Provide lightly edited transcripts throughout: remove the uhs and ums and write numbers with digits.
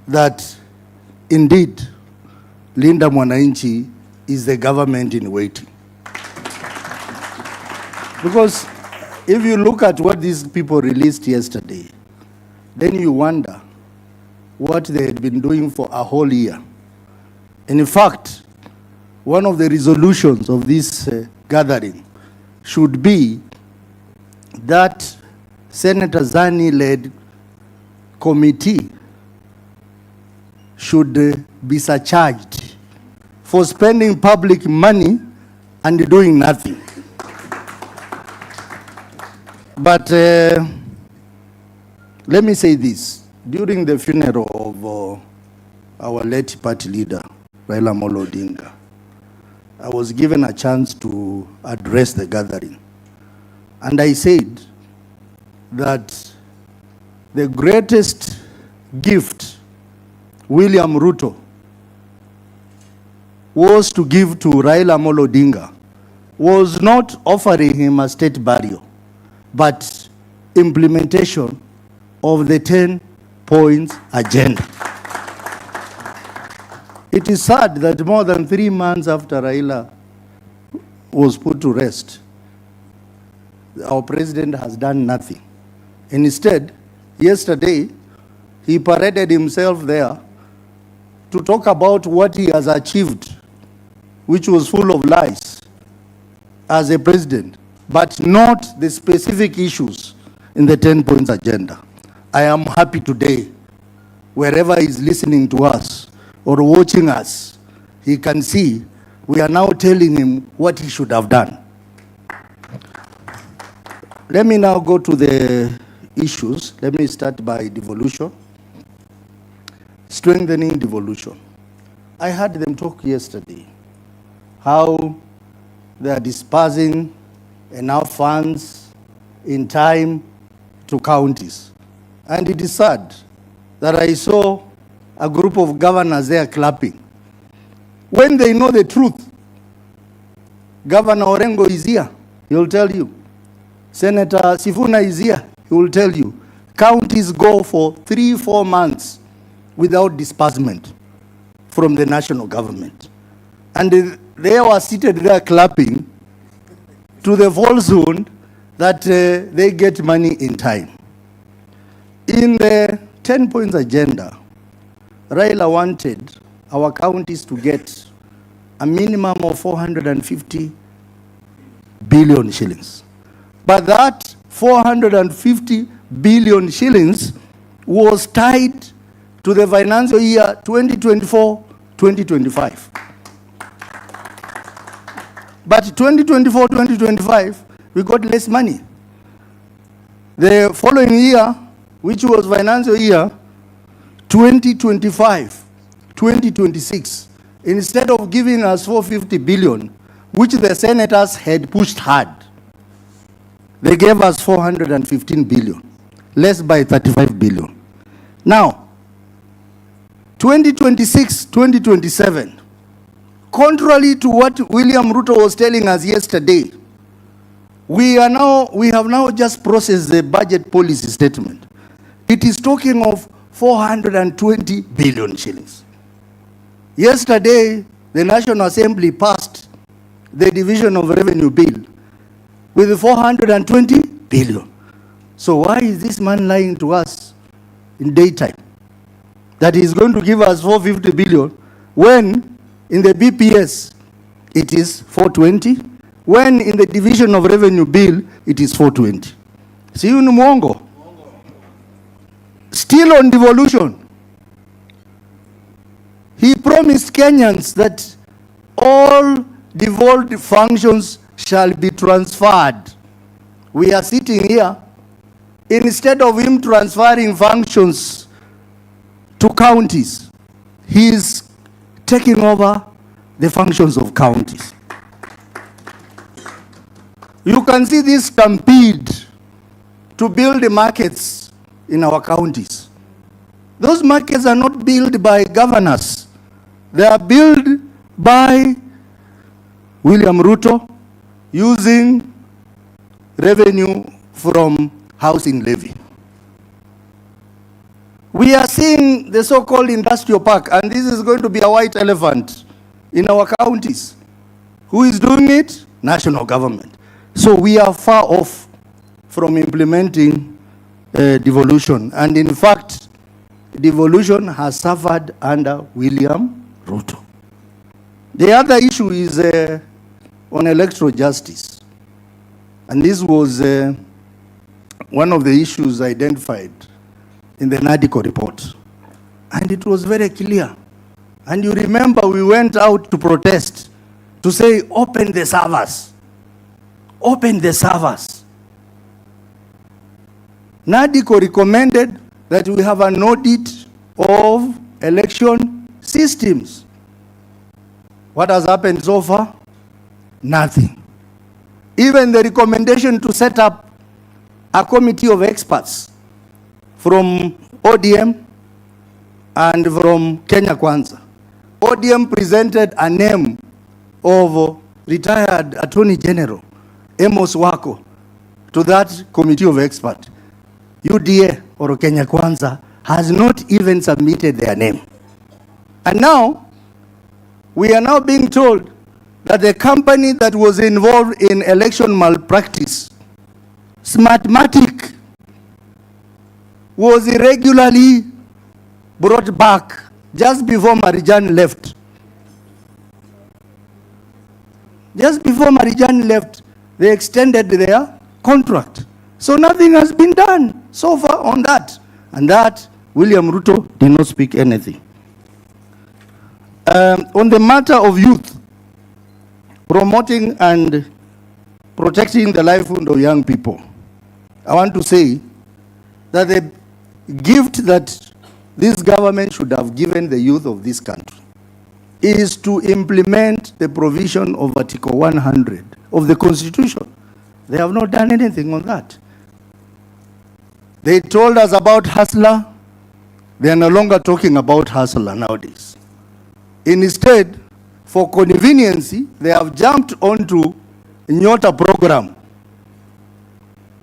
that indeed Linda Mwananchi is the government in waiting. Because if you look at what these people released yesterday, then you wonder what they had been doing for a whole year. And in fact, one of the resolutions of this gathering should be that Senator Zani-led committee should be surcharged for spending public money and doing nothing. But let me say this. During the funeral of our late party leader, Raila Amolo Odinga, I was given a chance to address the gathering. And I said that the greatest gift William Ruto was to give to Raila Amolo Odinga was not offering him a state burial, but implementation of the 10 points agenda. It is sad that more than 3 months after Raila was put to rest, our president has done nothing. And instead, yesterday, he paraded himself there to talk about what he has achieved, which was full of lies as a president, but not the specific issues in the 10 points agenda. I am happy today, wherever he's listening to us or watching us, he can see we are now telling him what he should have done. Let me now go to the issues. Let me start by devolution. Strengthening devolution. I heard them talk yesterday, how they are dispersing enough funds in time to counties. And it is sad that I saw a group of governors there clapping when they know the truth. Governor Orengo is here, he will tell you. Senator Sifuna is here, he will tell you. Counties go for 3-4 months without disbursement from the national government. And they were seated there clapping to the falsehood that they get money in time. In the 10 points agenda, Raila wanted our counties to get a minimum of 450 billion shillings. But that 450 billion shillings was tied to the financial year 2024-2025. But 2024-2025, we got less money. The following year, which was financial year 2025-2026, instead of giving us 450 billion, which the senators had pushed hard, they gave us 415 billion, less by 35 billion. Now, 2026-2027, contrary to what William Ruto was telling us yesterday, we have now just processed the budget policy statement. It is talking of 420 billion shillings. Yesterday, the National Assembly passed the Division of Revenue Bill with 420 billion. So why is this man lying to us in daytime that he's going to give us 450 billion when in the BPS it is 420, when in the Division of Revenue Bill it is 420? See you in Mwongo. Still on devolution, he promised Kenyans that all devolved functions shall be transferred. We are sitting here, instead of him transferring functions to counties, he is taking over the functions of counties. You can see this stampede to build the markets in our counties. Those markets are not built by governors. They are built by William Ruto using revenue from housing levy. We are seeing the so-called industrial park, and this is going to be a white elephant in our counties. Who is doing it? National government. So we are far off from implementing devolution. And in fact, devolution has suffered under William Ruto. The other issue is on electoral justice. And this was one of the issues identified in the NADICO report. And it was very clear. And you remember we went out to protest to say, open the servers. Open the servers. NADICO recommended that we have an audit of election systems. What has happened so far? Nothing. Even the recommendation to set up a committee of experts from ODM and from Kenya Kwanza. ODM presented a name of retired Attorney General Amos Wako to that committee of experts. UDA or Kenya Kwanza has not even submitted their name. And now, we are now being told that the company that was involved in election malpractice, Smartmatic, was irregularly brought back just before Marijan left. Just before Marijan left, they extended their contract. So nothing has been done so far on that. And that, William Ruto did not speak anything. On the matter of youth, promoting and protecting the livelihood of young people, I want to say that the gift that this government should have given the youth of this country is to implement the provision of Article 100 of the Constitution. They have not done anything on that. They told us about hustler. They are no longer talking about hustler nowadays. Instead, for conveniency, they have jumped onto Nyota program.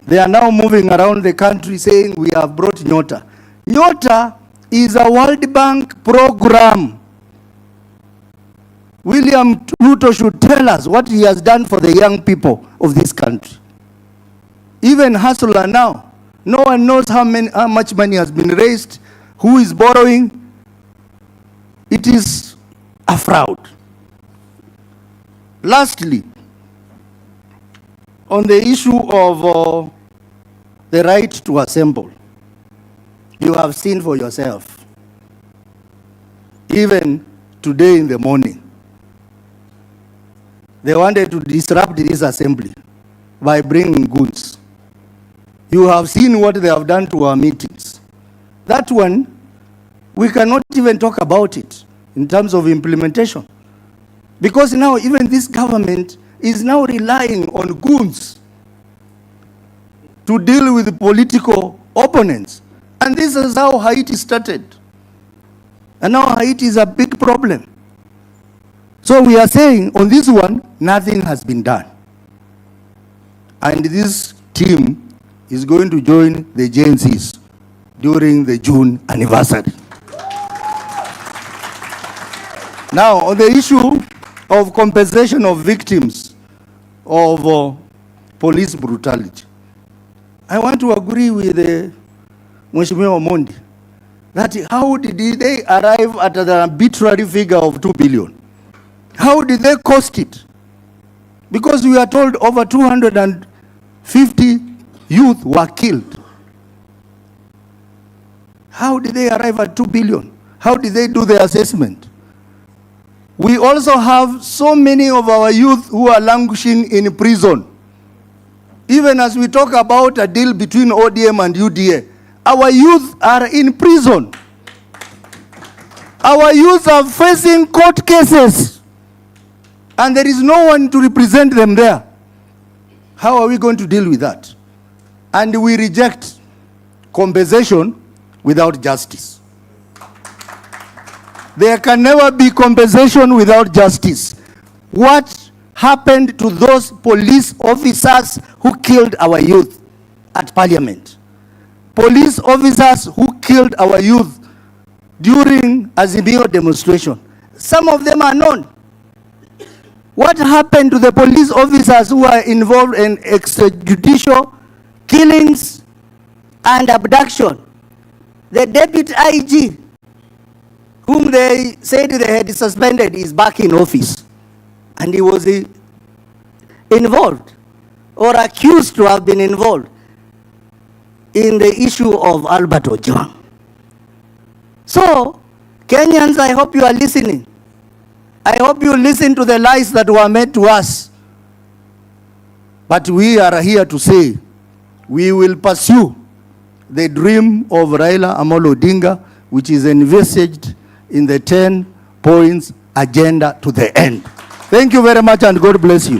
They are now moving around the country saying we have brought Nyota. Nyota is a World Bank program. William Ruto should tell us what he has done for the young people of this country. Even hustler now, no one knows how much money has been raised, who is borrowing. It is a fraud. Lastly, on the issue of the right to assemble, you have seen for yourself, even today in the morning, they wanted to disrupt this assembly by bringing goods. You have seen what they have done to our meetings. That one, we cannot even talk about it in terms of implementation. Because now even this government is now relying on goons to deal with political opponents. And this is how Haiti started. And now Haiti is a big problem. So we are saying on this one, nothing has been done. And this team is going to join the JNCs during the June anniversary. Now, on the issue of compensation of victims of police brutality, I want to agree with Mheshimiwa Omondi that how did they arrive at an arbitrary figure of 2 billion? How did they cost it? Because we are told over 250 youth were killed. How did they arrive at 2 billion? How did they do the assessment? We also have so many of our youth who are languishing in prison. Even as we talk about a deal between ODM and UDA, our youth are in prison. Our youth are facing court cases. And there is no one to represent them there. How are we going to deal with that? And we reject compensation without justice. There can never be compensation without justice. What happened to those police officers who killed our youth at Parliament? police officers who killed our youth during Azimio demonstration. Some of them are known. What happened to the police officers who are involved in extrajudicial killings and abduction? The deputy IG, whom they said they had suspended, is back in office. And he was involved or accused to have been involved in the issue of Albert Ojwang. So, Kenyans, I hope you are listening. I hope you listen to the lies that were made to us. But we are here to say, we will pursue the dream of Raila Amolo Odinga, which is envisaged in the 10 points agenda to the end. Thank you very much and God bless you.